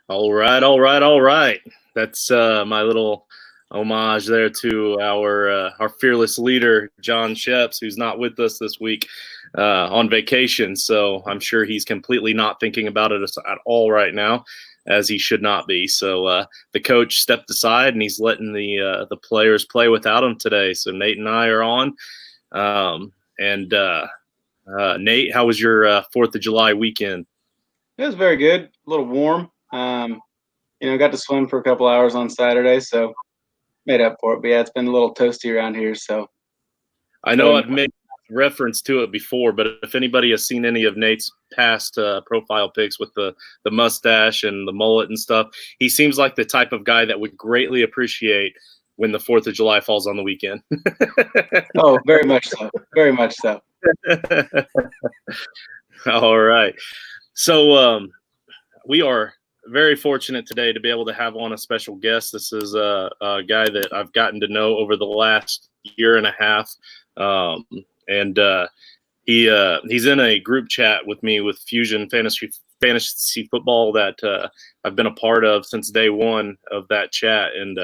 All right, all right, all right. That's my little homage there to our fearless leader, John Sheps, who's not with us this week on vacation. So I'm sure he's completely not thinking about it at all right now, as he should not be. So the coach stepped aside and he's letting the players play without him today. So Nate and I are on. Nate, how was your 4th of July weekend? It was very good. A little warm. Got to swim for a couple hours on Saturday, so made up for it. But yeah, it's been a little toasty around here. So I know I've made reference to it before, but if anybody has seen any of Nate's past profile pics with the mustache and the mullet and stuff, he seems like the type of guy that would greatly appreciate when the 4th of July falls on the weekend. Oh, very much so. Very much so. All right. So we are very fortunate today to be able to have on a special guest. This is a guy that I've gotten to know over the last year and a half. He's in a group chat with me with Fusion Fantasy Football that I've been a part of since day one of that chat, and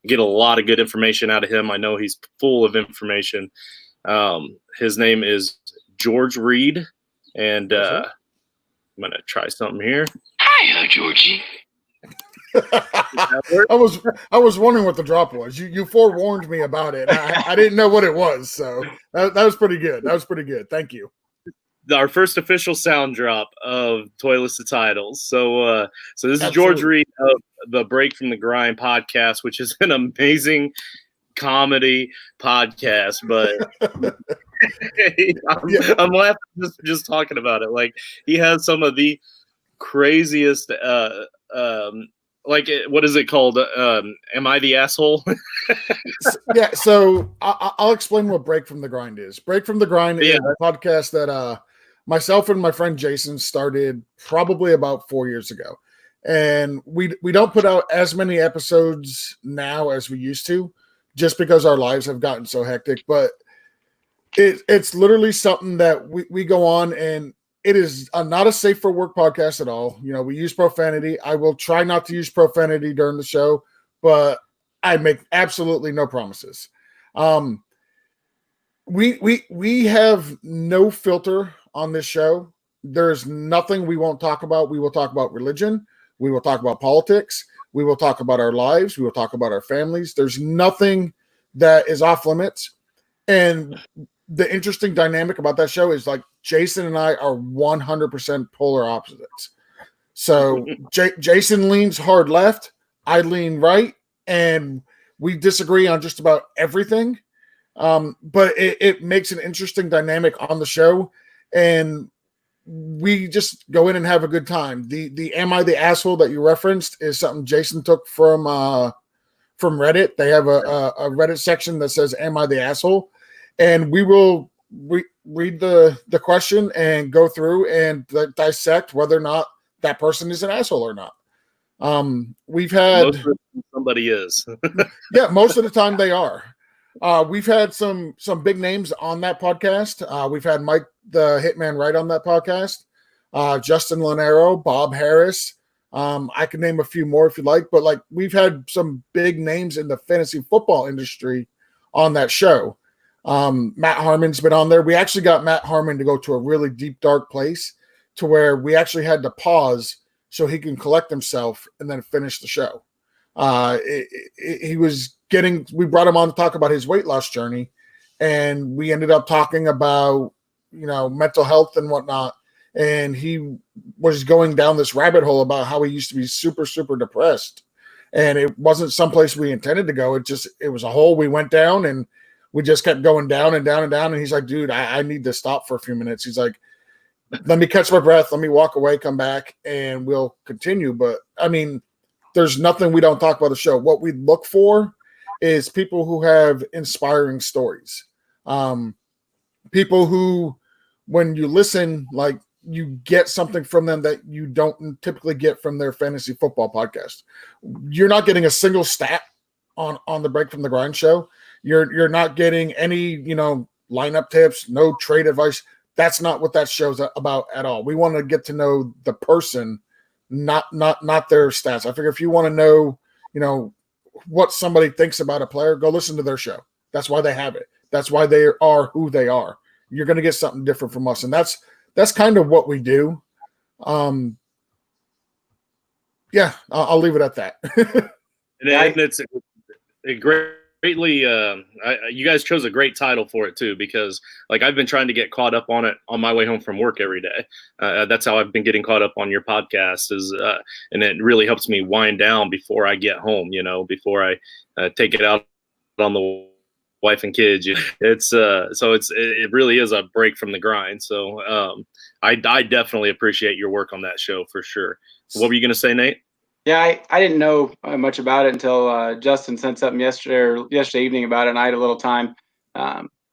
get a lot of good information out of him. I know he's full of information. His name is George Reed, and I'm going to try something here. Hiya, Georgie. I was wondering what the drop was. You forewarned me about it. I didn't know what it was, so that was pretty good. That was pretty good. Thank you. Our first official sound drop of Toilets to Titles. So this is Absolutely. George Reed of the Break from the Grind podcast, which is an amazing comedy podcast, but I'm laughing just talking about it. Like, he has some of the craziest what is it called? Am I the asshole? Yeah, so I'll explain what Break from the Grind is. Break from the Grind is a podcast that myself and my friend Jason started probably about 4 years ago. And we don't put out as many episodes now as we used to, just because our lives have gotten so hectic. But it's literally something that we go on, and it is not a safe for work podcast at all. You know, we use profanity. I will try not to use profanity during the show, but I make absolutely no promises. We have no filter on this show. There's nothing we won't talk about. We will talk about religion. We will talk about politics. We will talk about our lives. We will talk about our families. There's nothing that is off limits. And the interesting dynamic about that show is, like, Jason and I are 100% polar opposites. So Jason leans hard left, I lean right, and we disagree on just about everything. But it makes an interesting dynamic on the show, and we just go in and have a good time. The Am I the Asshole that you referenced is something Jason took from Reddit. They have a Reddit section that says Am I the Asshole? And we will read the question and go through and dissect whether or not that person is an asshole or not. We've had somebody is. Yeah, most of the time they are. We've had some big names on that podcast. We've had Mike the Hitman Wright on that podcast, Justin Lanero, Bob Harris. I can name a few more if you like, but like, we've had some big names in the fantasy football industry on that show. Matt Harmon's been on there. We actually got Matt Harmon to go to a really deep, dark place to where we actually had to pause so he can collect himself and then finish the show. We brought him on to talk about his weight loss journey, and we ended up talking about, mental health and whatnot. And he was going down this rabbit hole about how he used to be super, super depressed. And it wasn't someplace we intended to go. It was a hole we went down, and we just kept going down and down and down. And he's like, dude, I need to stop for a few minutes. He's like, let me catch my breath. Let me walk away, come back, and we'll continue. But I mean, there's nothing we don't talk about the show. What we look for is people who have inspiring stories. People who, when you listen, like, you get something from them that you don't typically get from their fantasy football podcast. You're not getting a single stat on the Break from the Grind show. You're not getting any, lineup tips, no trade advice. That's not what that show's about at all. We want to get to know the person not their stats. I figure if you want to know, what somebody thinks about a player, go listen to their show. That's why they have it. That's why they are who they are. You're going to get something different from us, and that's kind of what we do. Yeah, I'll leave it at that. And it's a greatly. You guys chose a great title for it too, because like I've been trying to get caught up on it on my way home from work every day. That's how I've been getting caught up on your podcast, and it really helps me wind down before I get home. Before I take it out on the wife and kids. It really is a break from the grind. So I definitely appreciate your work on that show for sure. So what were you going to say, Nate? Yeah, I didn't know much about it until Justin sent something yesterday evening about it, and I had a little time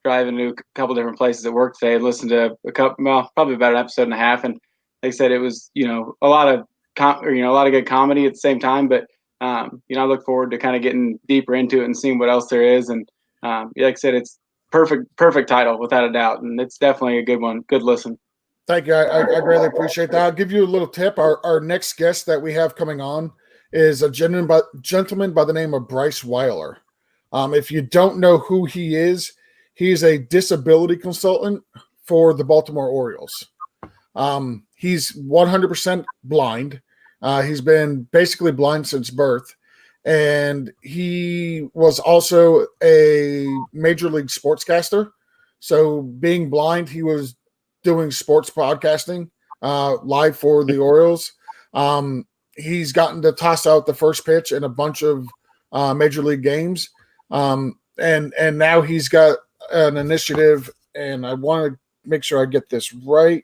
driving to a couple different places at work today. I listened to probably about an episode and a half, and they said it was a lot of a lot of good comedy at the same time. But I look forward to kind of getting deeper into it and seeing what else there is. And like I said, it's perfect title without a doubt, and it's definitely a good one. Good listen. Thank you. I greatly appreciate that. I'll give you a little tip. Our next guest that we have coming on is a gentleman by the name of Bryce Weiler. If you don't know who he is, he's a disability consultant for the Baltimore Orioles. He's 100% blind. He's been basically blind since birth. And he was also a major league sportscaster. So being blind, he was doing sports podcasting live for the Orioles. He's gotten to toss out the first pitch in a bunch of major league games. And now he's got an initiative, and I want to make sure I get this right.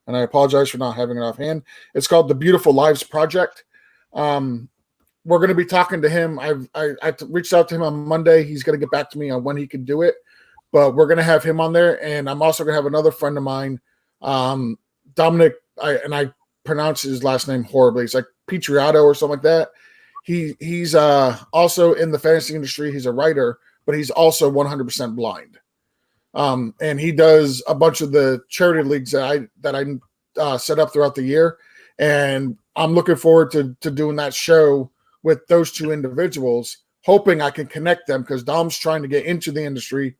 And I apologize for not having it offhand. It's called the Beautiful Lives Project. We're going to be talking to him. I reached out to him on Monday. He's going to get back to me on when he can do it. But we're going to have him on there, and I'm also going to have another friend of mine, Dominic, I pronounce his last name horribly. It's like Pietriato or something like that. He's also in the fantasy industry. He's a writer, but he's also 100% blind. And he does a bunch of the charity leagues that I set up throughout the year, and I'm looking forward to doing that show with those two individuals, hoping I can connect them because Dom's trying to get into the industry.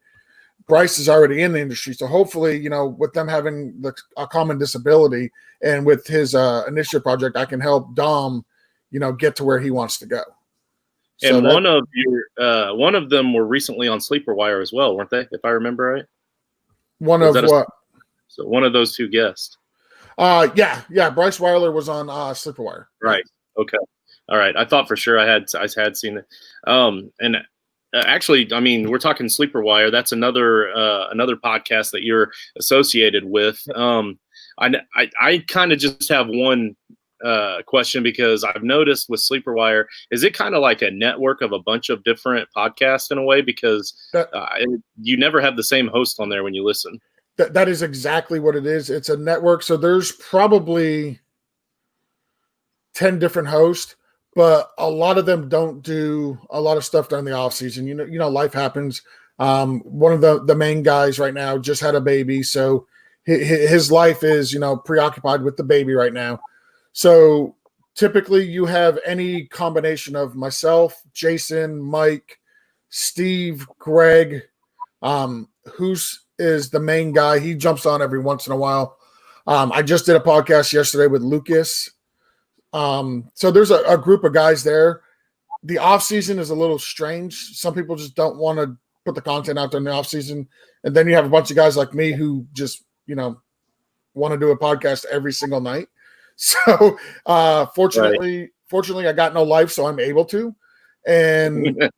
Bryce is already in the industry. So hopefully, with them having a common disability and with his initiative project, I can help Dom, get to where he wants to go. And one of them were recently on Sleeperwire as well, weren't they? If I remember right. So one of those two guests. Yeah. Bryce Weiler was on Sleeperwire. Right. Okay. All right. I thought for sure I had seen it. And actually, I mean, we're talking Sleeperwire. That's another podcast that you're associated with. I kind of just have one question, because I've noticed with Sleeperwire, is it kind of like a network of a bunch of different podcasts in a way? Because you never have the same host on there when you listen. That is exactly what it is. It's a network. So there's probably 10 different hosts, but a lot of them don't do a lot of stuff during the off season. Life happens. One of the main guys right now just had a baby, so his life is preoccupied with the baby right now. So typically you have any combination of myself, Jason, Mike, Steve, Greg, who's is the main guy. He jumps on every once in a while. I just did a podcast yesterday with Lucas. So there's a group of guys there. The off season is a little strange. Some people just don't want to put the content out there in the off season. And then you have a bunch of guys like me who just, want to do a podcast every single night. So, fortunately I got no life, so I'm able to. And,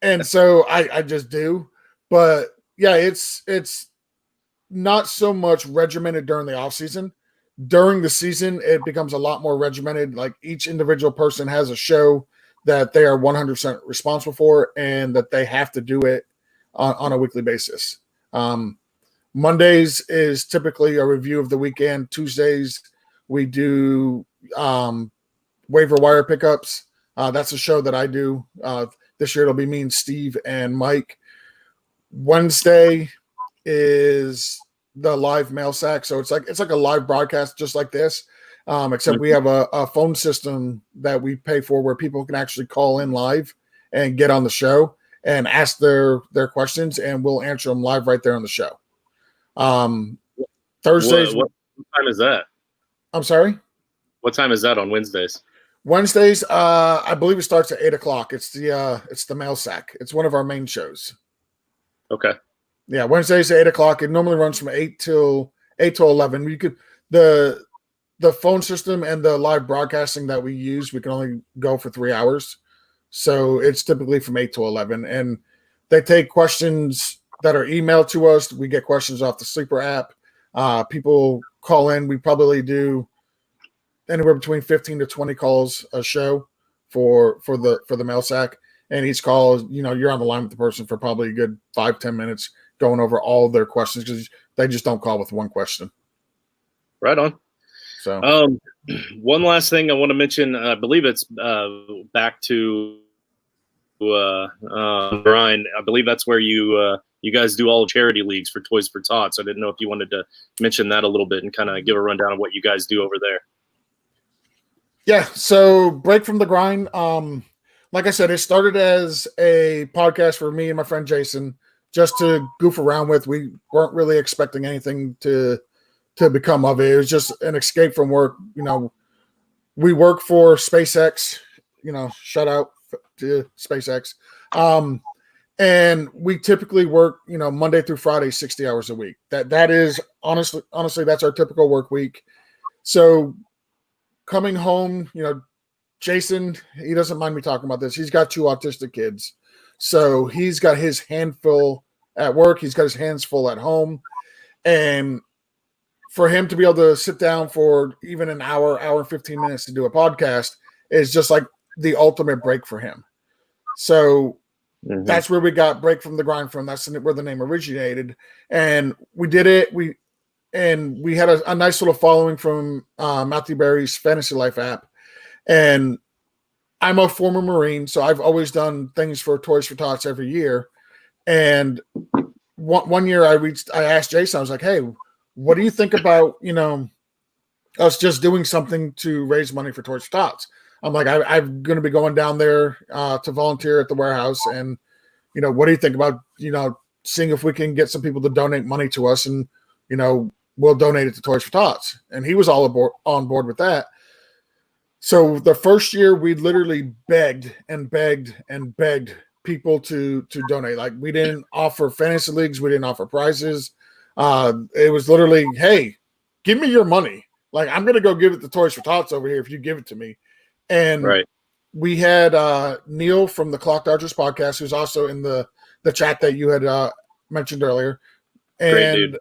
and so I just do, but yeah, it's not so much regimented during the off season. During the season, it becomes a lot more regimented. Like each individual person has a show that they are 100% responsible for, and that they have to do it on a weekly basis. Mondays is typically a review of the weekend. Tuesdays, we do waiver wire pickups. That's a show that I do. This year, it'll be me and Steve and Mike. Wednesday is the live mail sack. So it's like a live broadcast just like this. except we have a phone system that we pay for where people can actually call in live and get on the show and ask their questions, and we'll answer them live right there on the show. Thursdays. What time is that? I'm sorry? What time is that on Wednesdays? Wednesdays, I believe it starts at 8:00. It's the mail sack. It's one of our main shows. Okay. Yeah, Wednesdays at 8:00. It normally runs from 8 till 11. You could the phone system and the live broadcasting that we use, we can only go for 3 hours. So it's typically from 8 to 11. And they take questions that are emailed to us. We get questions off the Sleeper app. People call in. We probably do anywhere between 15 to 20 calls a show for the mail sack. And each call, you're on the line with the person for probably a good 5-10 minutes going over all their questions because they just don't call with one question. Right on. So, one last thing I want to mention. I believe it's back to Brian. I believe that's where you guys do all charity leagues for Toys for Tots. I didn't know if you wanted to mention that a little bit and kind of give a rundown of what you guys do over there. Yeah. So Break from the Grind. Like I said, it started as a podcast for me and my friend Jason, just to goof around with. We weren't really expecting anything to become of it. It was just an escape from work. We work for SpaceX, shout out to SpaceX. And we typically work, Monday through Friday, 60 hours a week. That is honestly, that's our typical work week. So coming home, Jason, he doesn't mind me talking about this. He's got 2 autistic kids. So he's got his handful at work. He's got his hands full at home. And for him to be able to sit down for even an hour and 15 minutes to do a podcast is just like the ultimate break for him. So that's where we got Break from the Grind from. That's where the name originated. And we did it. We had a nice little following from Matthew Berry's Fantasy Life app. And I'm a former Marine, so I've always done things for Toys for Tots every year. And one year I asked Jason, I was like, hey, what do you think about, us just doing something to raise money for Tots for Tots? I'm like, I'm going to be going down there to volunteer at the warehouse. And, what do you think about, seeing if we can get some people to donate money to us and, we'll donate it to Toys for Tots. And he was all on board with that. So the first year we literally begged and begged and begged people to donate. Like, we didn't offer fantasy leagues. We didn't offer prizes. It was literally, hey, give me your money. Like, I'm going to go give it to Toys for Tots over here if you give it to me. And we had Neil from the Clock Dodgers podcast, who's also in the chat that you had mentioned earlier. And great dude.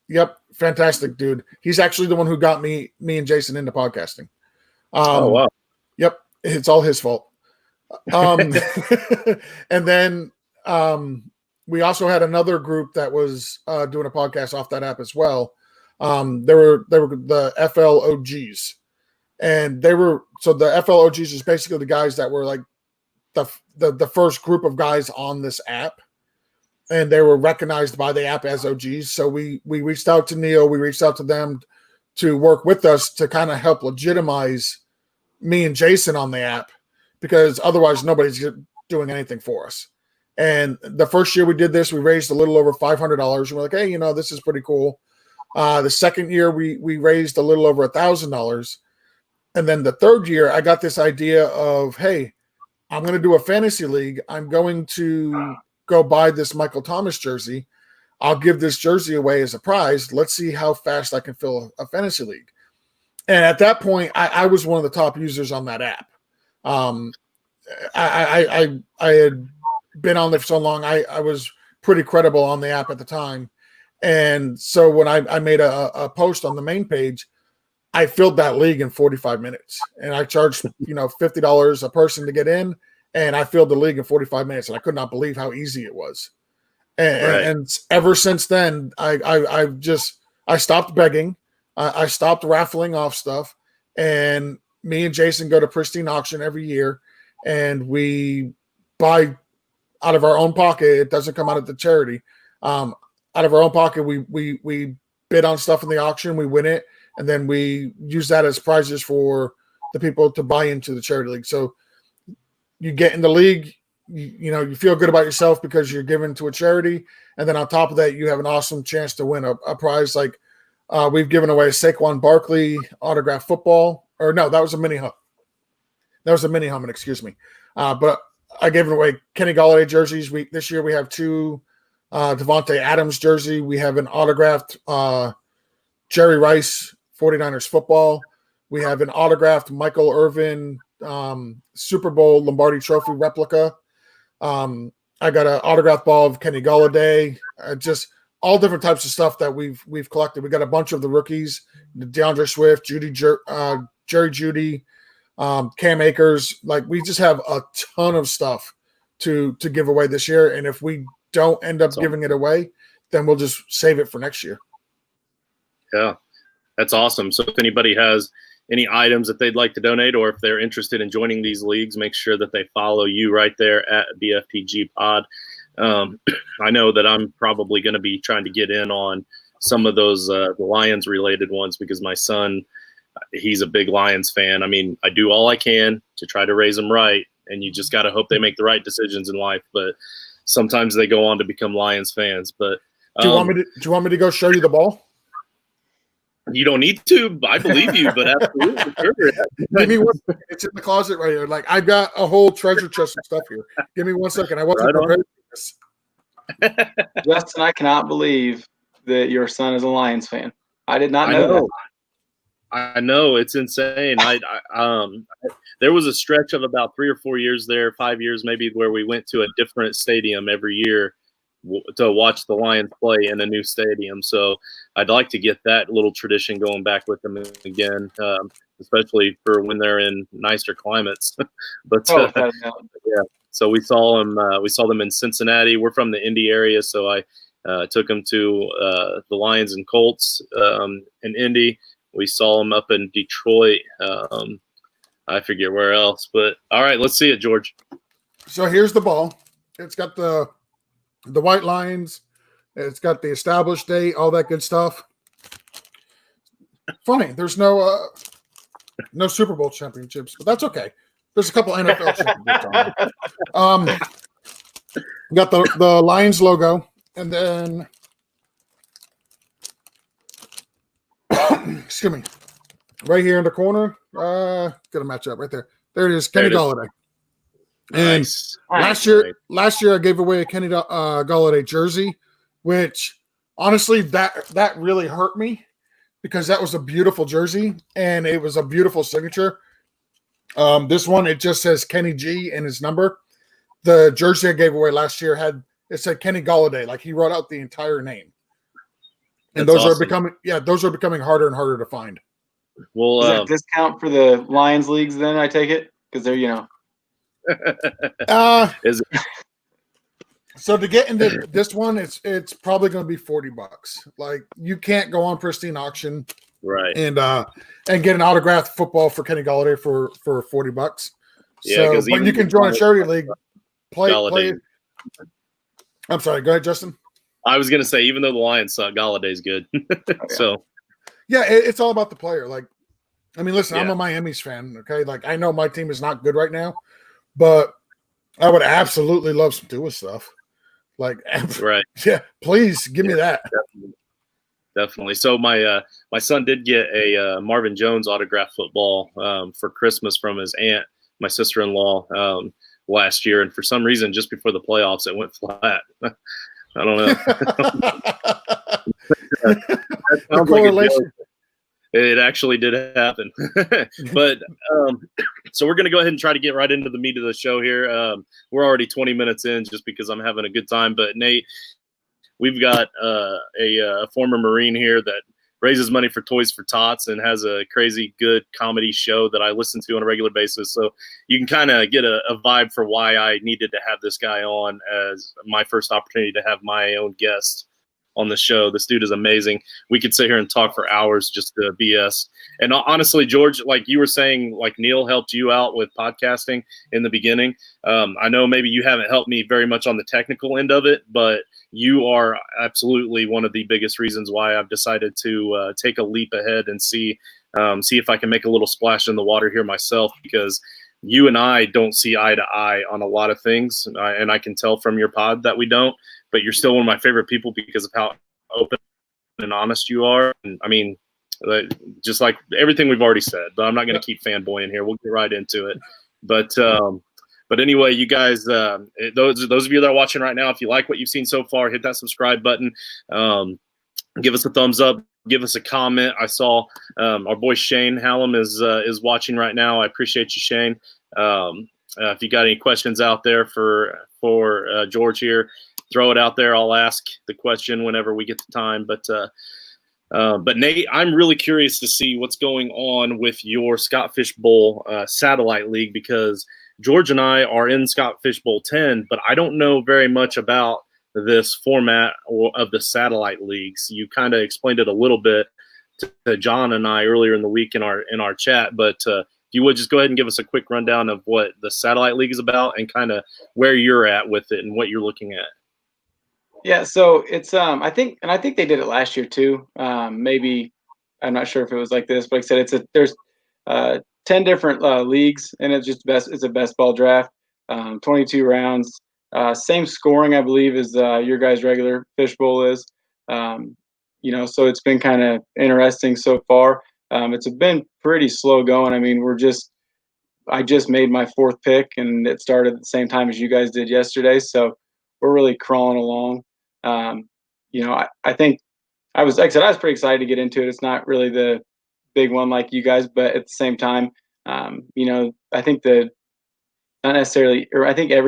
Yep, fantastic dude. He's actually the one who got me and Jason into podcasting. Oh, wow. Yep, it's all his fault. And then we also had another group that was doing a podcast off that app as well. They were the FLOGs, and the FLOGs is basically the guys that were like the first group of guys on this app, and they were recognized by the app as OGs. So we reached out to Neil, we reached out to them to work with us to kind of help legitimize me and Jason on the app, because otherwise nobody's doing anything for us. And the first year we did this, we raised a little over $500. We're like, hey, this is pretty cool. The second year we raised a little over $1,000. And then the third year I got this idea of, hey, I'm going to do a fantasy league. I'm going to go buy this Michael Thomas jersey. I'll give this jersey away as a prize. Let's see how fast I can fill a fantasy league. And at that point, I was one of the top users on that app. I had been on there for so long. I was pretty credible on the app at the time. And so when I made a post on the main page, I filled that league in 45 minutes. And I charged, $50 a person to get in. And I filled the league in 45 minutes. And I could not believe how easy it was. And ever since then, I stopped begging. I stopped raffling off stuff, and me and Jason go to Pristine Auction every year, and we buy out of our own pocket. It doesn't come out of the charity. Out of our own pocket, we bid on stuff in the auction, we win it, and then we use that as prizes for the people to buy into the charity league. So you get in the league, you feel good about yourself because you're given to a charity, and then on top of that, you have an awesome chance to win a prize. Like we've given away a Saquon Barkley autographed football, or no, that was a mini helmet, excuse me. But I gave away Kenny Golladay jerseys. This year we have 2 Devontae Adams jersey. We have an autographed Jerry Rice 49ers football. We have an autographed Michael Irvin Super Bowl Lombardi Trophy replica. I got an autographed ball of Kenny Golladay. Just all different types of stuff that we've collected. We got a bunch of the rookies: DeAndre Swift, Jerry Jeudy, Cam Akers. Like we just have a ton of stuff to give away this year. And if we don't end up giving it away, then we'll just save it for next year. Yeah, that's awesome. So if anybody has any items that they'd like to donate, or if they're interested in joining these leagues, make sure that they follow you right there at BFPG Pod. I know that I'm probably going to be trying to get in on some of those the Lions related ones because my son, he's a big Lions fan. I mean, I do all I can to try to raise them right, and you just got to hope they make the right decisions in life. But sometimes they go on to become Lions fans. But do you want me to go show you the ball? You don't need to. I believe you, but absolutely. Sure. Give me 1 second. It's in the closet right here. Like I've got a whole treasure chest of stuff here. Give me 1 second. I wasn't prepared for this. Justin, I cannot believe that your son is a Lions fan. I did not know that. I know, it's insane. There was a stretch of about 3 or 4 years there, 5 years maybe, where we went to a different stadium every year to watch the Lions play in a new stadium. So I'd like to get that little tradition going back with them again, especially for when they're in nicer climates. But yeah, so we saw them. We saw them in Cincinnati. We're from the Indy area, so I took them to the Lions and Colts in Indy. We saw them up in Detroit. I forget where else, but all right, let's see it, George. So here's the ball. It's got the white lines. It's got the established date, all that good stuff. Funny, there's no Super Bowl championships, but that's okay. There's a couple NFL championships on it. Got the Lions logo, and then excuse me, right here in the corner. Gonna match up right there. There it is, Kenny Golladay. And Nice. last year I gave away a Kenny Golladay jersey, which honestly that really hurt me because that was a beautiful jersey and it was a beautiful signature. This one, it just says Kenny G and his number. The jersey I gave away last year said Kenny Golladay, like he wrote out the entire name. And That's those awesome. are becoming harder and harder to find. Well, Is that a discount for the Lions leagues then, I take it? Because they're, is it? So to get into this one, it's probably going to be $40. Like you can't go on Pristine Auction, Right? and get an autographed football for Kenny Golladay for $40. Yeah, so but you can join a charity league. Play. I'm sorry. Go ahead, Justin. I was gonna say, even though the Lions suck, Galladay's good. So yeah, it's all about the player. Like, I mean, listen, I'm Yeah. a Miami's fan. Okay, like I know my team is not good right now, but I would absolutely love some Tua stuff. Like, right. yeah, please give me that. Definitely. So my son did get a Marvin Jones autographed football for Christmas from his aunt, my sister-in-law, last year, and for some reason, just before the playoffs, it went flat. I don't know. That sounds like a joke. It actually did happen. But so we're going to go ahead and try to get right into the meat of the show here. We're already 20 minutes in just because I'm having a good time. But Nate, we've got a former Marine here that raises money for Toys for Tots and has a crazy good comedy show that I listen to on a regular basis. So you can kind of get a vibe for why I needed to have this guy on as my first opportunity to have my own guest. on the show. This dude is amazing. We could sit here and talk for hours just to BS. And honestly, George, like you were saying, like Neil helped you out with podcasting in the beginning. I know maybe you haven't helped me very much on the technical end of it, but you are absolutely one of the biggest reasons why I've decided to take a leap ahead and see if I can make a little splash in the water here myself, because you and I don't see eye to eye on a lot of things, and I can tell from your pod that we don't, but you're still one of my favorite people because of how open and honest you are. And I mean, just like everything we've already said, but I'm not going to keep fanboying here. We'll get right into it. But anyway, you guys, those of you that are watching right now, if you like what you've seen so far, hit that subscribe button. Give us a thumbs up. Give us a comment. I saw our boy Shane Hallam is watching right now. I appreciate you, Shane. If you got any questions out there for George here, throw it out there. I'll ask the question whenever we get the time. But Nate, I'm really curious to see what's going on with your Scott Fish Bowl satellite league, because George and I are in Scott Fish Bowl 10, but I don't know very much about this format of the satellite leagues. You kind of explained it a little bit to John and I earlier in the week in our chat, but if you would just go ahead and give us a quick rundown of what the satellite league is about and kind of where you're at with it and what you're looking at. Yeah, so it's I think they did it last year too. Maybe I'm not sure if it was like this, but like I said, there's 10 different leagues, and it's a best ball draft, 22 rounds. Same scoring, I believe, as your guys' regular fishbowl is. So it's been kind of interesting so far. It's been pretty slow going. I mean, I just made my fourth pick, and it started at the same time as you guys did yesterday. So we're really crawling along. I think like I said, I was pretty excited to get into it. It's not really the big one like you guys, but at the same time, I think not necessarily, or I think I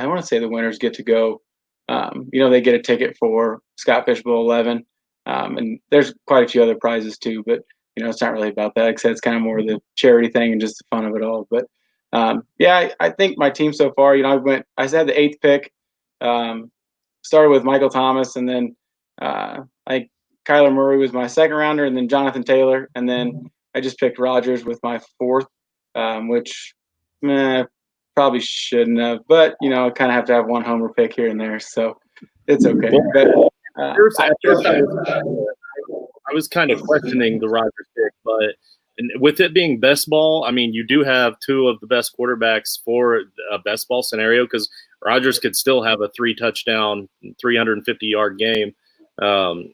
want to say the winners get to go. They get a ticket for Scott Fish Bowl 11, and there's quite a few other prizes too. But it's not really about that. Like I said, it's kind of more the charity thing and just the fun of it all. But I think my team so far, I had the 8th pick. Started with Michael Thomas, and then Kyler Murray was my 2nd rounder, and then Jonathan Taylor, and then I just picked Rodgers with my 4th, which probably shouldn't have, but I kind of have to have one homer pick here and there, so it's okay. But I was kind of questioning the Rodgers pick, but with it being best ball, I mean, you do have 2 of the best quarterbacks for a best ball scenario, because Rodgers could still have a 3-touchdown, 350-yard game, and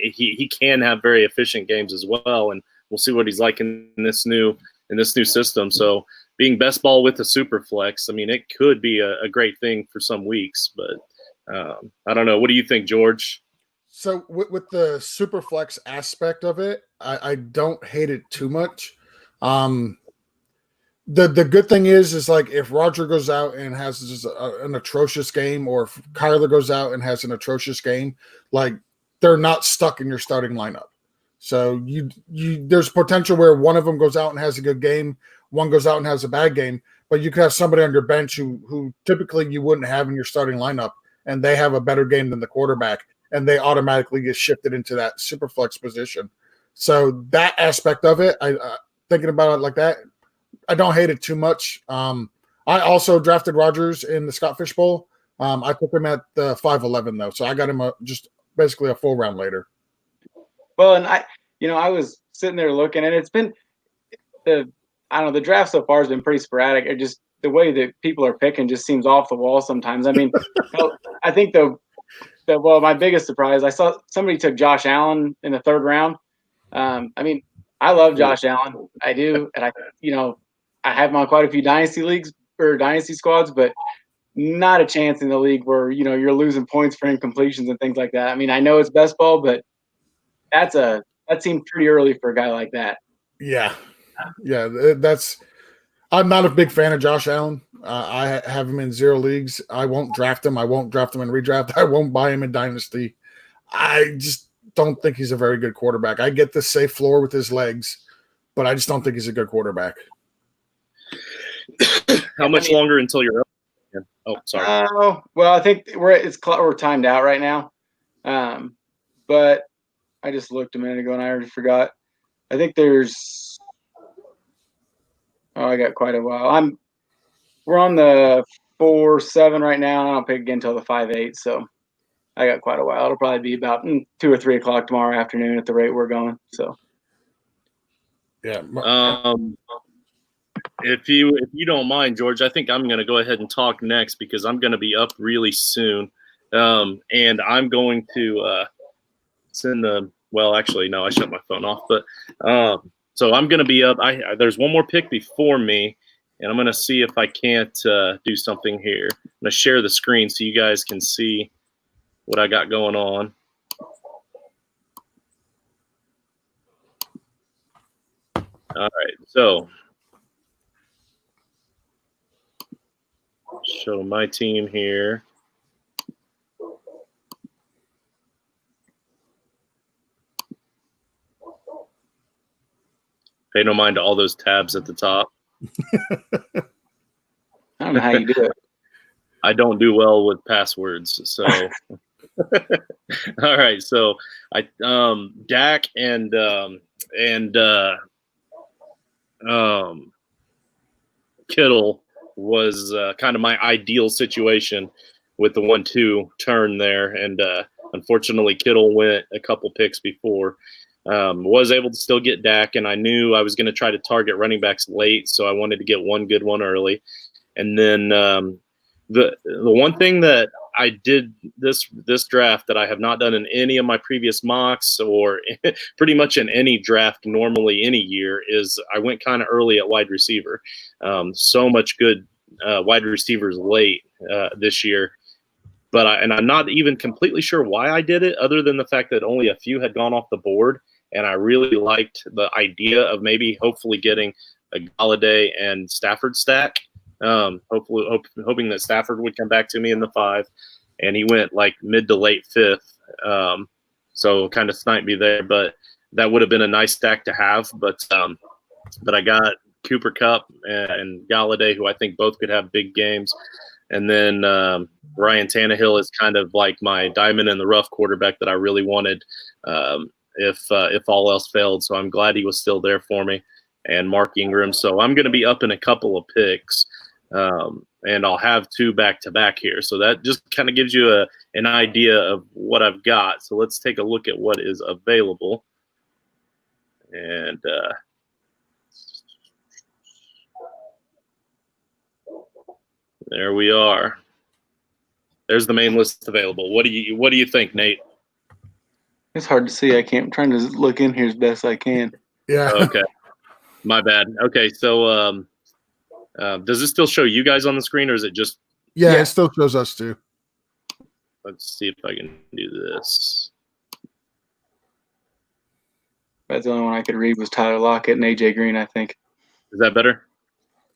he can have very efficient games as well, and we'll see what he's like in this new system. So being best ball with a super flex, I mean, it could be a great thing for some weeks, but I don't know. What do you think, George? So with the super flex aspect of it, I don't hate it too much. The good thing is like if Roger goes out and has just an atrocious game, or if Kyler goes out and has an atrocious game, like they're not stuck in your starting lineup. So there's potential where one of them goes out and has a good game, one goes out and has a bad game, but you could have somebody on your bench who typically you wouldn't have in your starting lineup, and they have a better game than the quarterback, and they automatically get shifted into that super flex position. So that aspect of it, thinking about it like that, I don't hate it too much. I also drafted Rodgers in the Scott Fish Bowl. I took him at the 5'11" though, so I got him just basically a full round later. Well, and I was sitting there looking, and it's been the draft so far has been pretty sporadic. It just the way that people are picking just seems off the wall sometimes. I mean, I think my biggest surprise, I saw somebody took Josh Allen in the 3rd round. I mean, I love Josh Allen. I do. And I have him on quite a few dynasty leagues or dynasty squads, but not a chance in the league where, you're losing points for incompletions and things like that. I mean, I know it's best ball, but that seemed pretty early for a guy like that. Yeah. I'm not a big fan of Josh Allen. I have him in 0 leagues. I won't draft him. I won't draft him in redraft. I won't buy him in dynasty. I just don't think he's a very good quarterback. I get the safe floor with his legs, but I just don't think he's a good quarterback. How much longer until you're up? Oh, sorry. Well, I think we're timed out right now. But I just looked a minute ago and I already forgot. I think there's. Oh, I got quite a while. We're on the 4-7 right now, and I don't pick again until the 5-8. So I got quite a while. It'll probably be about 2 or 3 o'clock tomorrow afternoon at the rate we're going. So. Yeah. If you don't mind, George, I think I'm going to go ahead and talk next because I'm going to be up really soon, and I'm going to send the. Well, actually, no, I shut my phone off, but so I'm going to be up. There's one more pick before me, and I'm going to see if I can't do something here. I'm going to share the screen so you guys can see what I got going on. All right, so show my team here. Pay no mind to all those tabs at the top. I don't know how you do it. I don't do well with passwords, so. All right, so Dak and Kittle was kind of my ideal situation with the 1-2 turn there, and unfortunately Kittle went a couple picks before. Was able to still get Dak, and I knew I was going to try to target running backs late, so I wanted to get one good one early. And then the one thing that I did this draft that I have not done in any of my previous mocks or pretty much in any draft normally any year is I went kind of early at wide receiver. So much good wide receivers late this year. But I'm not even completely sure why I did it, other than the fact that only a few had gone off the board, and I really liked the idea of hopefully getting a Galladay and Stafford stack. Hoping that Stafford would come back to me in the 5, and he went like mid to late 5th. So kind of sniped me there, but that would have been a nice stack to have. But I got Cooper Kupp and Galladay, who I think both could have big games. And then Ryan Tannehill is kind of like my diamond in the rough quarterback that I really wanted if all else failed. So I'm glad he was still there for me, and Mark Ingram. So I'm going to be up in a couple of picks, and I'll have 2 back-to-back here. So that just kind of gives you an idea of what I've got. So let's take a look at what is available. And there we are. There's the main list available. What do you think, Nate? It's hard to see. I'm trying to look in here as best I can. Yeah. Okay. My bad. Okay, so does this still show you guys on the screen, or is it just? Yeah, it still shows us too. Let's see if I can do this. That's the only one I could read was Tyler Lockett and AJ Green, I think. Is that better?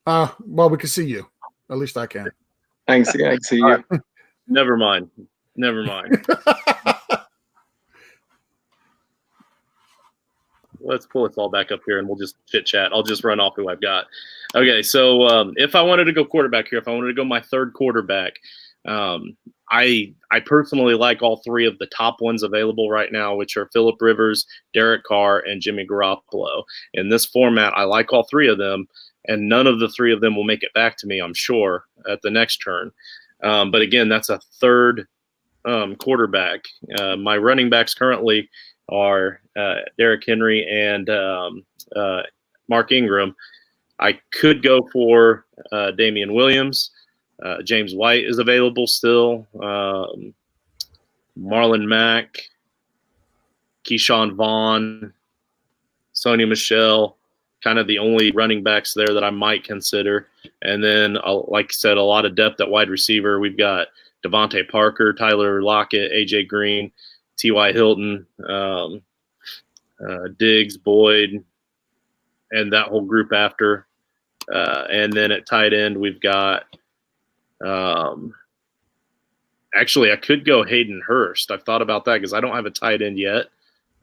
Well, we can see you. At least I can. I can see you. Never mind. Let's pull this all back up here, and we'll just chit chat. I'll just run off who I've got. Okay, so if I wanted to go quarterback here, if I wanted to go my third quarterback, I personally like all 3 of the top ones available right now, which are Phillip Rivers, Derek Carr, and Jimmy Garoppolo. In this format, I like all 3 of them, and none of the 3 of them will make it back to me, I'm sure, at the next turn. But again, that's a third quarterback. My running backs currently are Derrick Henry and Mark Ingram. I could go for Damian Williams. James White is available still. Marlon Mack, Keyshawn Vaughn, Sony Michel, kind of the only running backs there that I might consider. And then, like I said, a lot of depth at wide receiver. We've got Devontae Parker, Tyler Lockett, AJ Green, T.Y. Hilton, Diggs, Boyd, and that whole group after. And then at tight end, we've got actually, I could go Hayden Hurst. I've thought about that because I don't have a tight end yet.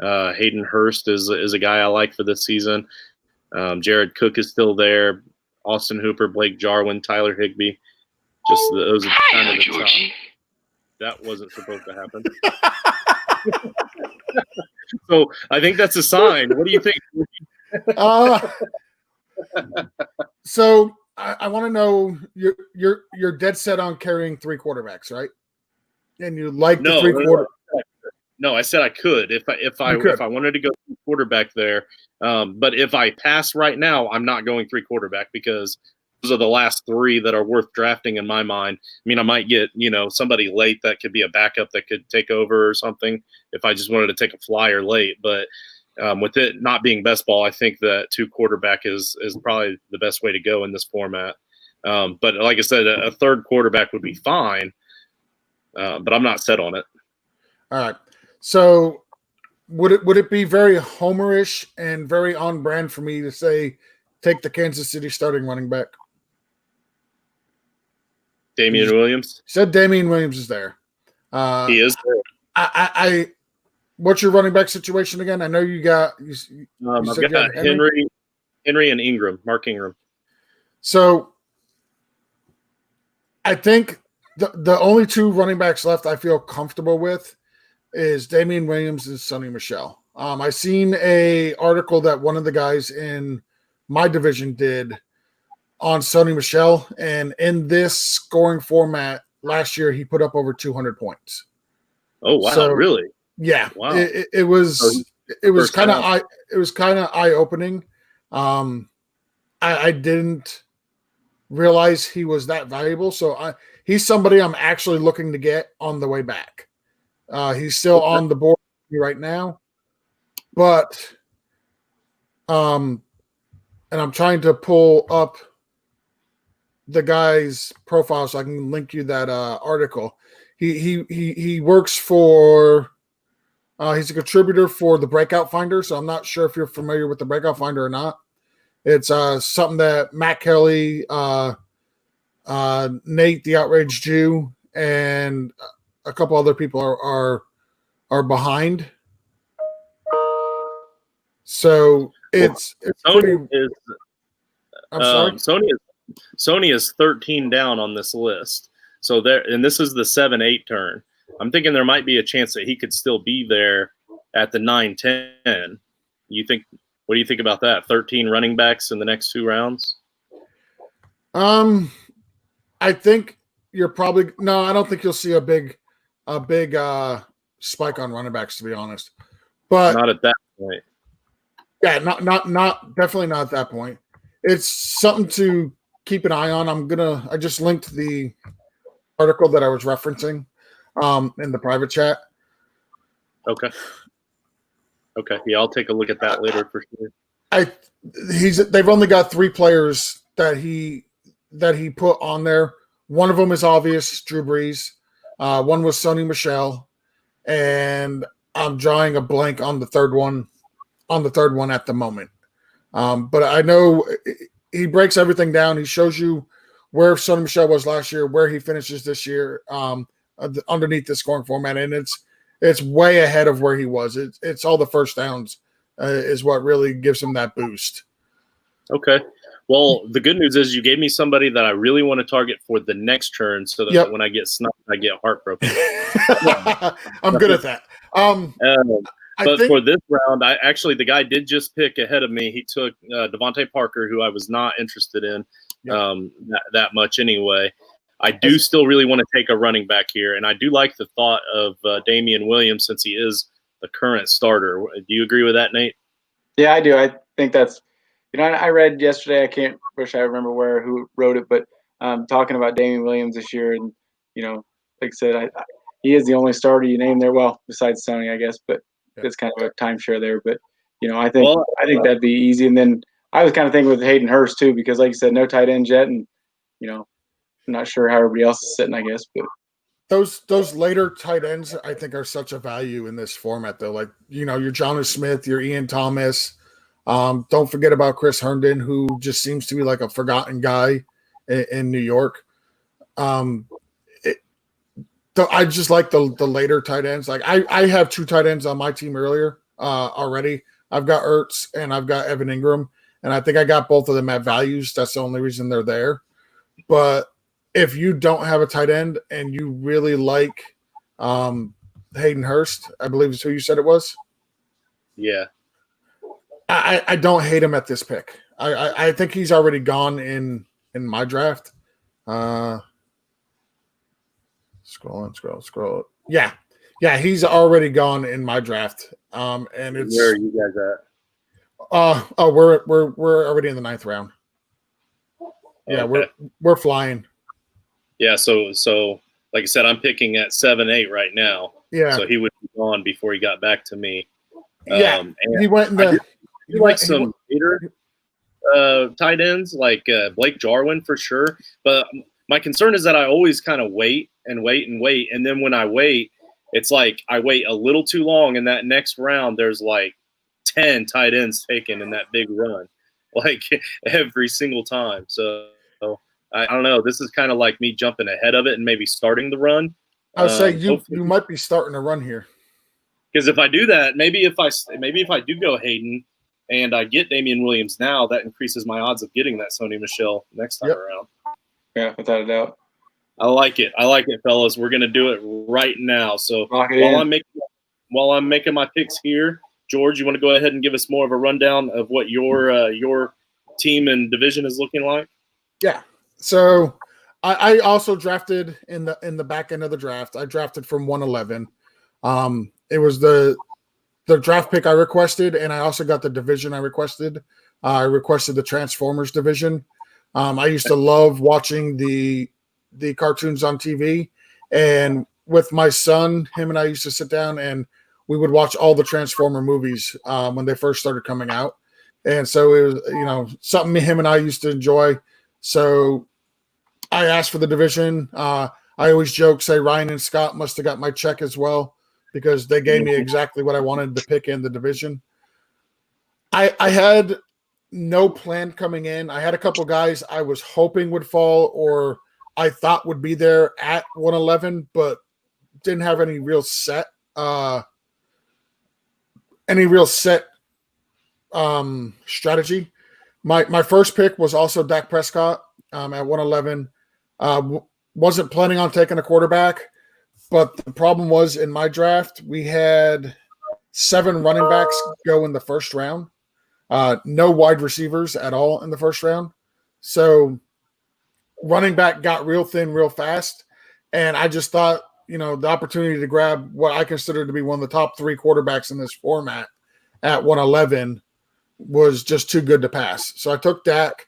Hayden Hurst is a guy I like for this season. Jared Cook is still there. Austin Hooper, Blake Jarwin, Tyler Higbee. Just those are kind of the top. that wasn't supposed to happen. So I think that's a sign. What do you think? So I want to know you're dead set on carrying 3 quarterbacks, right? And you like the 3 quarter. No, I said I could if I wanted to go quarterback there. But if I pass right now, I'm not going 3 quarterback because those are the last 3 that are worth drafting in my mind. I mean, I might get somebody late that could be a backup that could take over or something if I just wanted to take a flyer late. But with it not being best ball, I think that 2 quarterback is probably the best way to go in this format. But like I said, a 3rd quarterback would be fine. But I'm not set on it. All right. So would it be very homerish and very on brand for me to say take the Kansas City starting running back? Damian Williams? You said Damian Williams is there. He is there. What's your running back situation again? I know you got I've got Henry and Ingram, Mark Ingram. So I think the only 2 running backs left I feel comfortable with is Damian Williams and Sonny Michel. I seen a article that one of the guys in my division did on Sonny Michel, and in this scoring format last year, he put up over 200 points. Oh wow! So, really? Yeah. Wow. It was kind of eye opening. I didn't realize he was that valuable. So he's somebody I'm actually looking to get on the way back. He's still on the board right now, but and I'm trying to pull up the guy's profile so I can link you that article. He works for he's a contributor for the Breakout Finder, so I'm not sure if you're familiar with the Breakout Finder or not. It's something that Matt Kelly, Nate the Outraged Jew, and a couple other people are behind. So it's pretty. I'm sorry. Sony is 13 down on this list. So there, and this is the 7-8 turn. I'm thinking there might be a chance that he could still be there at the 9-10. You think? What do you think about that? 13 running backs in the next 2 rounds? I think you're probably no. I don't think you'll see a big spike on running backs, to be honest. But not at that point. Yeah, not definitely not at that point. It's something to keep an eye on. I just linked the article that I was referencing in the private chat. Okay. Yeah, I'll take a look at that later for sure. They've only got 3 players that he put on there. One of them is obvious, Drew Brees. One was Sonny Michel, and I'm drawing a blank on the third one. At the moment, but I know he breaks everything down. He shows you where Sonny Michel was last year, where he finishes this year, underneath the scoring format, and it's way ahead of where he was. It's all the first downs is what really gives him that boost. Okay. Well, the good news is you gave me somebody that I really want to target for the next turn so that when I get snubbed, I get heartbroken. I'm good at that. But for this round, the guy did just pick ahead of me. He took Devontae Parker, who I was not interested in that much anyway. I do still really want to take a running back here, and I do like the thought of Damian Williams since he is the current starter. Do you agree with that, Nate? Yeah, I do. I think that's I read yesterday. Wish I remember who wrote it, but talking about Damian Williams this year, and like I said, he is the only starter you name there. Well, besides Sony, I guess, but it's kind of a timeshare there. But I think that'd be easy. And then I was kind of thinking with Hayden Hurst too, because like you said, no tight end yet, and I'm not sure how everybody else is sitting, I guess, but. Those later tight ends, I think, are such a value in this format, though. Like, your Jonnu Smith, your Ian Thomas. Don't forget about Chris Herndon, who just seems to be like a forgotten guy in New York. I just like the later tight ends. Like I have 2 tight ends on my team already. I've got Ertz and I've got Evan Ingram, and I think I got both of them at values. That's the only reason they're there. But if you don't have a tight end and you really like Hayden Hurst, I believe is who you said it was. Yeah. I don't hate him at this pick. I think he's already gone in my draft. Scroll. Yeah, he's already gone in my draft. And it's Where are you guys at? We're already in the 9th round. Yeah, Okay. we're flying. Yeah, so like I said, I'm picking at 7-8 right now. Yeah. So he would be gone before he got back to me. Yeah, and he went in the. he like some later tight ends like Blake Jarwin for sure. But my concern is that I always kind of wait, and then when I wait, it's like I wait a little too long. In that next round, there's like 10 tight ends taken in that big run, like every single time. So I don't know. This is kind of like me jumping ahead of it and maybe starting the run. I'll say you might be starting a run here. Because if I do that, maybe if I do go Hayden and I get Damian Williams now, that increases my odds of getting that Sony Michel next time around. Yeah, without a doubt. I like it, fellas. We're gonna do it right now. So while I'm making my picks here, George, you want to go ahead and give us more of a rundown of what your team and division is looking like? Yeah. So I also drafted in the back end of the draft. I drafted from 111. It was the draft pick I requested, and I also got the division I requested. I requested the Transformers division. I used to love watching the cartoons on TV, and with my son, him and I used to sit down and we would watch all the Transformer movies when they first started coming out. And so it was, something him and I used to enjoy. So I asked for the division. I always joke, say Ryan and Scott must have got my check as well, because they gave me exactly what I wanted to pick in the division. I had no plan coming in. I had a couple guys I was hoping would fall or I thought would be there at 111, but didn't have any real set strategy. My first pick was also Dak Prescott at 111. Wasn't planning on taking a quarterback. But the problem was in my draft, we had 7 running backs go in the first round. No wide receivers at all in the first round. So running back got real thin real fast. And I just thought, the opportunity to grab what I consider to be one of the top 3 quarterbacks in this format at 111 was just too good to pass. So I took Dak,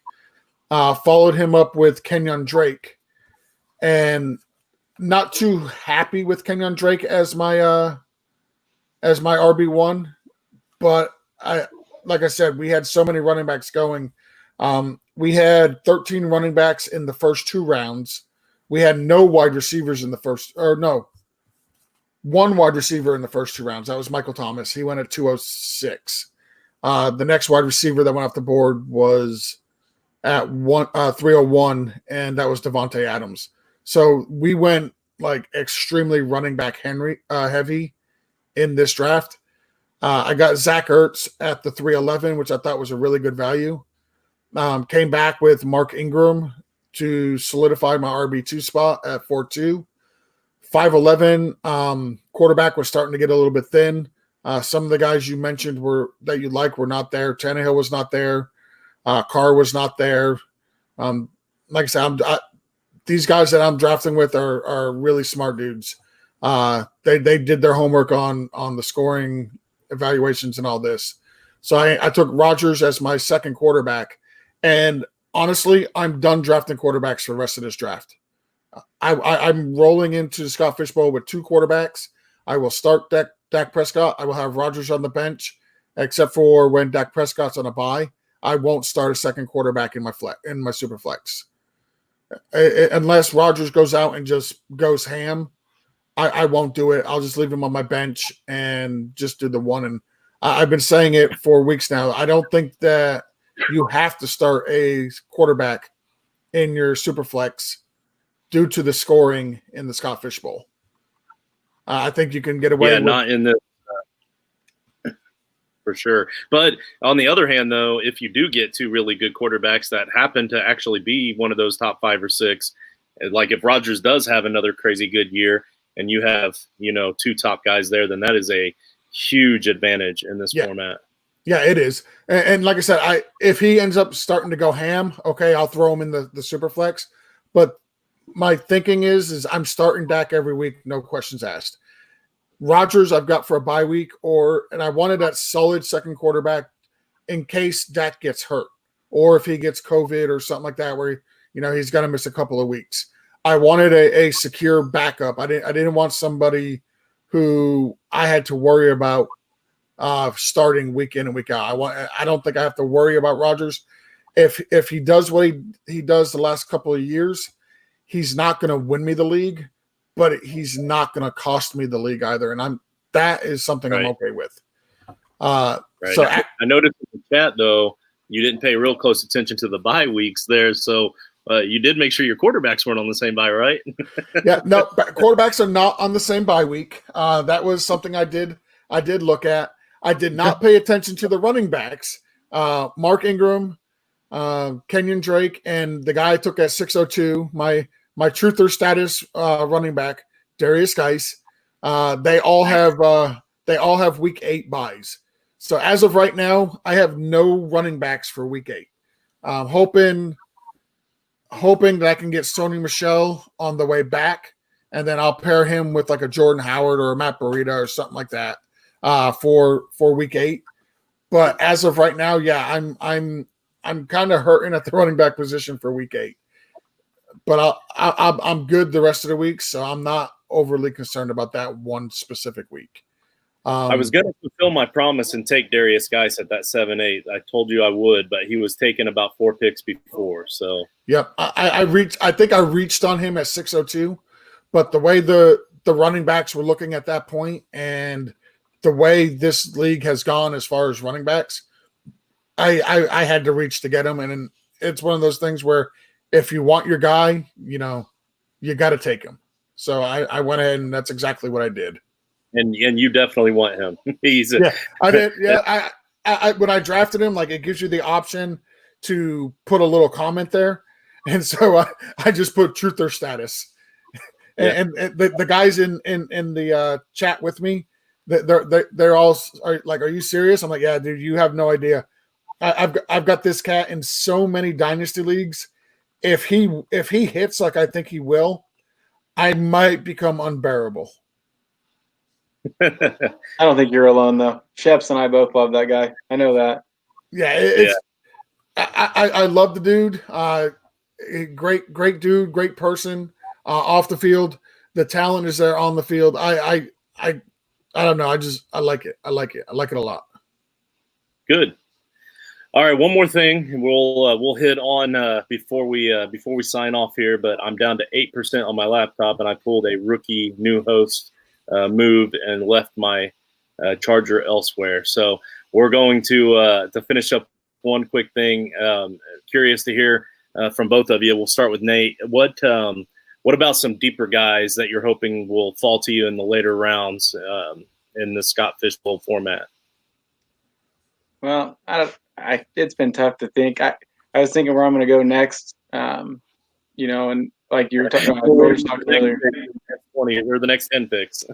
followed him up with Kenyon Drake, and not too happy with Kenyon Drake as my RB1, but like I said, we had so many running backs going. We had 13 running backs in the first 2 rounds. We had no wide receivers in the first, one wide receiver in the first 2 rounds. That was Michael Thomas. He went at 206. The next wide receiver that went off the board was at 301, and that was Devontae Adams. So we went like extremely running back heavy in this draft. I got Zach Ertz at the 311, which I thought was a really good value. Came back with Mark Ingram to solidify my RB2 spot at 4-2. 5'11", quarterback was starting to get a little bit thin. Some of the guys you mentioned were not there. Tannehill was not there. Carr was not there. Like I said, these guys that I'm drafting with are really smart dudes. They did their homework on the scoring evaluations and all this. So I took Rodgers as my second quarterback. And honestly, I'm done drafting quarterbacks for the rest of this draft. I'm rolling into Scott Fishbowl with 2 quarterbacks. I will start Dak Prescott. I will have Rodgers on the bench, except for when Dak Prescott's on a bye. I won't start a second quarterback in my super flex. Unless Rodgers goes out and just goes ham, I won't do it. I'll just leave him on my bench and just do the one. And I've been saying it for weeks now. I don't think that you have to start a quarterback in your super flex due to the scoring in the Scott Fish Bowl. I think you can get away with not in the for sure. But on the other hand, though, if you do get 2 really good quarterbacks that happen to actually be one of those top 5 or 6, like if Rodgers does have another crazy good year and you have, two top guys there, then that is a huge advantage in this format. Yeah, it is. And like I said, if he ends up starting to go ham, okay, I'll throw him in the super flex. But my thinking is I'm starting Dak every week, no questions asked. Rodgers I've got for a bye week, and I wanted that solid second quarterback in case Dak gets hurt or if he gets COVID or something like that where he's going to miss a couple of weeks. I wanted a secure backup. I didn't want somebody who I had to worry about starting week in and week out. I don't think I have to worry about Rodgers. If he does what he does the last couple of years, he's not going to win me the league, but he's not going to cost me the league either. And that is something I'm okay with. Right. So I noticed in the chat though, you didn't pay real close attention to the bye weeks there. So you did make sure your quarterbacks weren't on the same bye, right? Yeah, no, quarterbacks are not on the same bye week. That was something I did look at. I did not pay attention to the running backs. Mark Ingram, Kenyon Drake, and the guy I took at 602, my truther status running back, Darius Geis. They all have week 8 buys. So as of right now, I have no running backs for week 8. Hoping that I can get Sony Michel on the way back, and then I'll pair him with like a Jordan Howard or a Matt Breida or something like that for week 8. But as of right now, yeah, I'm kind of hurting at the running back position for week 8. But I'm good the rest of the week, so I'm not overly concerned about that one specific week. I was going to fulfill my promise and take Darius Geis at that 7-8. I told you I would, but he was taken about 4 picks before. So yep, I think I reached on him at 602, but the way the running backs were looking at that point, and the way this league has gone as far as running backs, I had to reach to get him, and it's one of those things where if you want your guy, you got to take him. So I went ahead, and that's exactly what I did. And you definitely want him. I did. Yeah, I when I drafted him, like it gives you the option to put a little comment there, and so I just put truther status. And the guys in the chat with me, they're all like, "Are you serious?" I'm like, "Yeah, dude, you have no idea. I've got this cat in so many dynasty leagues. If he hits like I think he will, I might become unbearable." I don't think you're alone though. Sheps and I both love that guy. I know that. Yeah, I love the dude. Great dude, great person. Off the field, the talent is there on the field. I don't know. I like it. I like it a lot. Good. All right, one more thing we'll hit on before we sign off here. But I'm down to 8% on my laptop, and I pulled a rookie new host move and left my charger elsewhere. So we're going to finish up one quick thing. Curious to hear from both of you. We'll start with Nate. What about some deeper guys that you're hoping will fall to you in the later rounds in the Scott Fishbowl format? Well, it's been tough to think. I was thinking where I'm going to go next. And like you were talking about, earlier. 20 or the next 10 picks.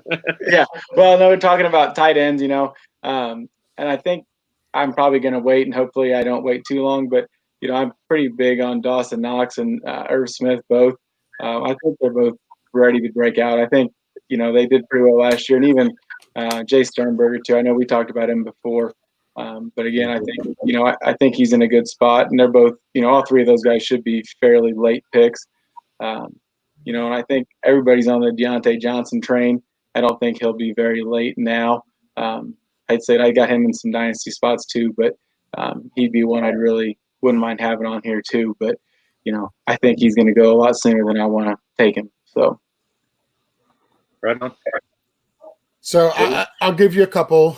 Yeah. Well, no, we're talking about tight ends, and I think I'm probably going to wait, and hopefully I don't wait too long. But I'm pretty big on Dawson Knox and Irv Smith both. I think they're both ready to break out. I think they did pretty well last year, and even Jay Sternberger too. I know we talked about him before, but again, I think I think he's in a good spot, and they're both all three of those guys should be fairly late picks. And I think everybody's on the Deontay Johnson train. I don't think he'll be very late now. I'd say I got him in some dynasty spots too, but he'd be one I really wouldn't mind having on here too. But I think he's going to go a lot sooner than I want to take him. So, right on. So I'll give you a couple.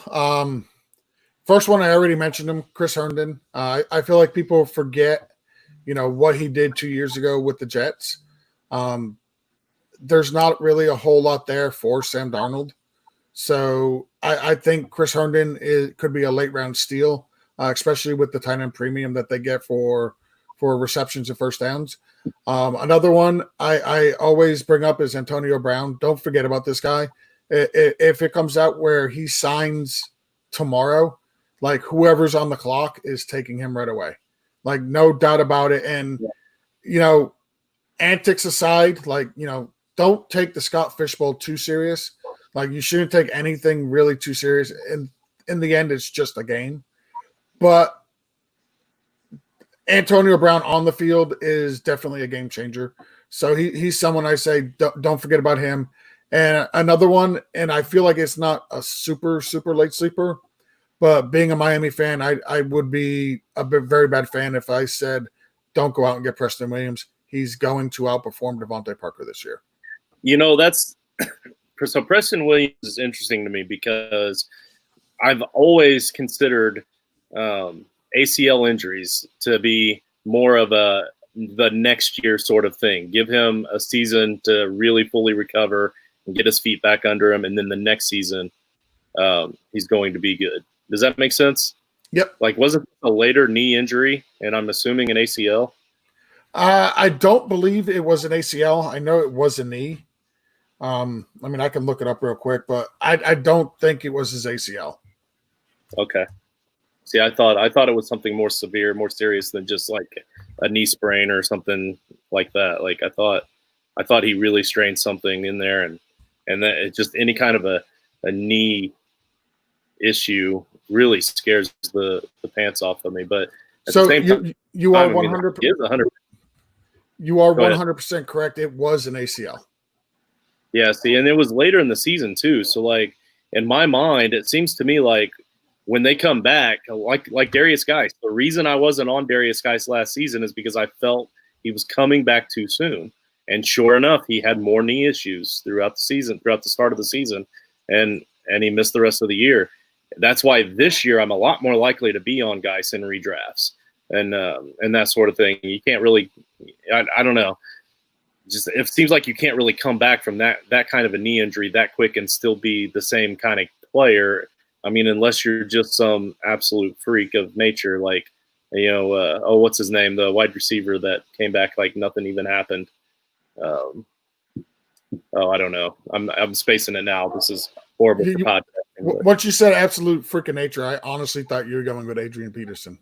First one, I already mentioned him, Chris Herndon. I feel like people forget, what he did 2 years ago with the Jets. There's not really a whole lot there for Sam Darnold. So I think Chris Herndon could be a late round steal, especially with the tight end premium that they get for for receptions and first downs. Another one I always bring up is Antonio Brown. Don't forget about this guy. If it comes out where he signs tomorrow, like whoever's on the clock is taking him right away. Like no doubt about it. And, antics aside, like, don't take the Scott Fishbowl too serious. Like you shouldn't take anything really too serious. And in the end, it's just a game. But Antonio Brown on the field is definitely a game changer. So he's someone I say don't forget about him. And another one, and I feel like it's not a super, super late sleeper, but being a Miami fan, I would be a very bad fan if I said don't go out and get Preston Williams. He's going to outperform Devontae Parker this year. That's so Preston Williams is interesting to me because I've always considered ACL injuries to be more of the next year sort of thing. Give him a season to really fully recover and get his feet back under him, and then the next season he's going to be good. Does that make sense? Yep. Like, was it a later knee injury, and I'm assuming an ACL? I don't believe it was an ACL. I know it was a knee. I can look it up real quick, but I don't think it was his ACL. Okay. See, I thought it was something more severe, more serious than just like a knee sprain or something like that. Like I thought he really strained something in there, and that it just any kind of a knee issue really scares the pants off of me. But at the same time, you are 100%. You are 100% correct. It was an ACL. Yeah. See, and it was later in the season too. So like in my mind, it seems to me like when they come back, like Darius Geis, the reason I wasn't on Darius Geis last season is because I felt he was coming back too soon. And sure enough, he had more knee issues throughout the season, throughout the start of the season, and he missed the rest of the year. That's why this year I'm a lot more likely to be on Geis in redrafts and that sort of thing. You can't really, I don't know. Just it seems like you can't really come back from that kind of a knee injury that quick and still be the same kind of player. I mean, unless you're just some absolute freak of nature, like, what's his name? The wide receiver that came back like nothing even happened. I don't know. I'm spacing it now. This is horrible for podcasting. Once you said absolute freak of nature, I honestly thought you were going with Adrian Peterson.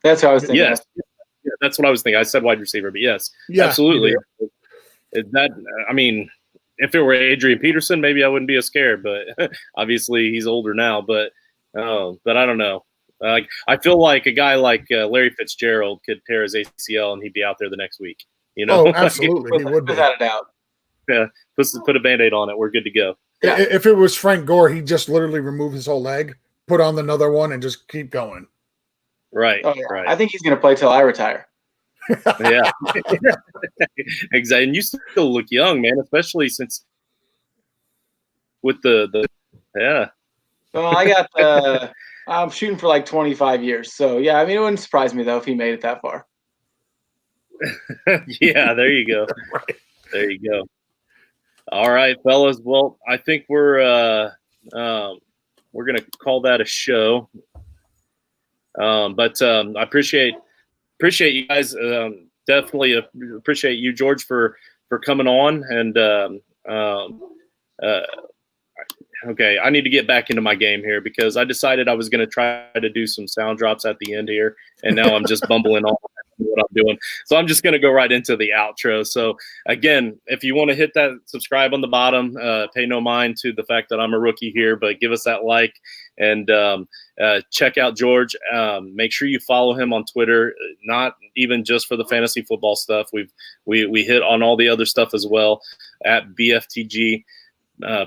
That's what I was thinking. Yes. Yeah, that's what I was thinking. I said wide receiver, but yes, absolutely. If it were Adrian Peterson, maybe I wouldn't be as scared, but obviously he's older now. But I don't know. I feel like a guy like Larry Fitzgerald could tear his ACL and he'd be out there the next week. Oh, absolutely, he would be. Without a doubt. Yeah, put a Band-Aid on it. We're good to go. Yeah. If it was Frank Gore, he'd just literally remove his whole leg, put on another one, and just keep going. Right. Oh, yeah. Right. I think he's going to play till I retire. Yeah. Exactly. And you still look young, man, especially since with the yeah. Well, I got I'm shooting for like 25 years. So yeah, it wouldn't surprise me though if he made it that far. Yeah, there you go. Right. There you go. All right, fellas. Well, I think we're gonna call that a show. But I appreciate you guys. Definitely appreciate you, George, for coming on. And okay, I need to get back into my game here because I decided I was going to try to do some sound drops at the end here, and now I'm just bumbling on what I'm doing. So I'm just going to go right into the outro. So again, if you want to hit that subscribe on the bottom, pay no mind to the fact that I'm a rookie here, but give us that like and check out George. Make sure you follow him on Twitter, not even just for the fantasy football stuff. We hit on all the other stuff as well at BFTG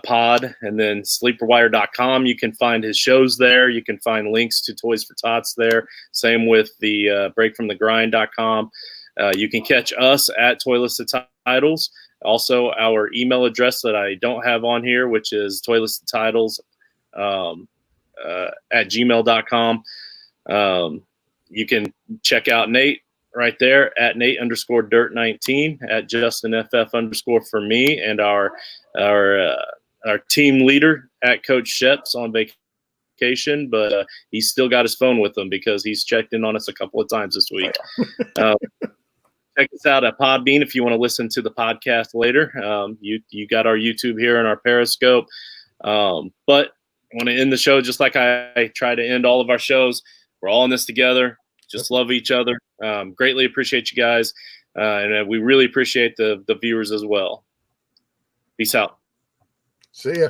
pod, and then sleeperwire.com. You can find his shows there. You can find links to Toys for Tots there. Same with the breakfromthegrind.com. You can catch us at Toyless Titles. Also, our email address that I don't have on here, which is toylesstitles at gmail.com. You can check out Nate right there at Nate_Dirt19, at JustinFF_ for me, and our team leader at Coach Sheps on vacation. vacation, but he's still got his phone with him because he's checked in on us a couple of times this week. Check us out at Podbean if you want to listen to the podcast later. You got our YouTube here and our Periscope. But I want to end the show just like I try to end all of our shows. We're all in this together. Just love each other. Greatly appreciate you guys. And we really appreciate the viewers as well. Peace out. See ya.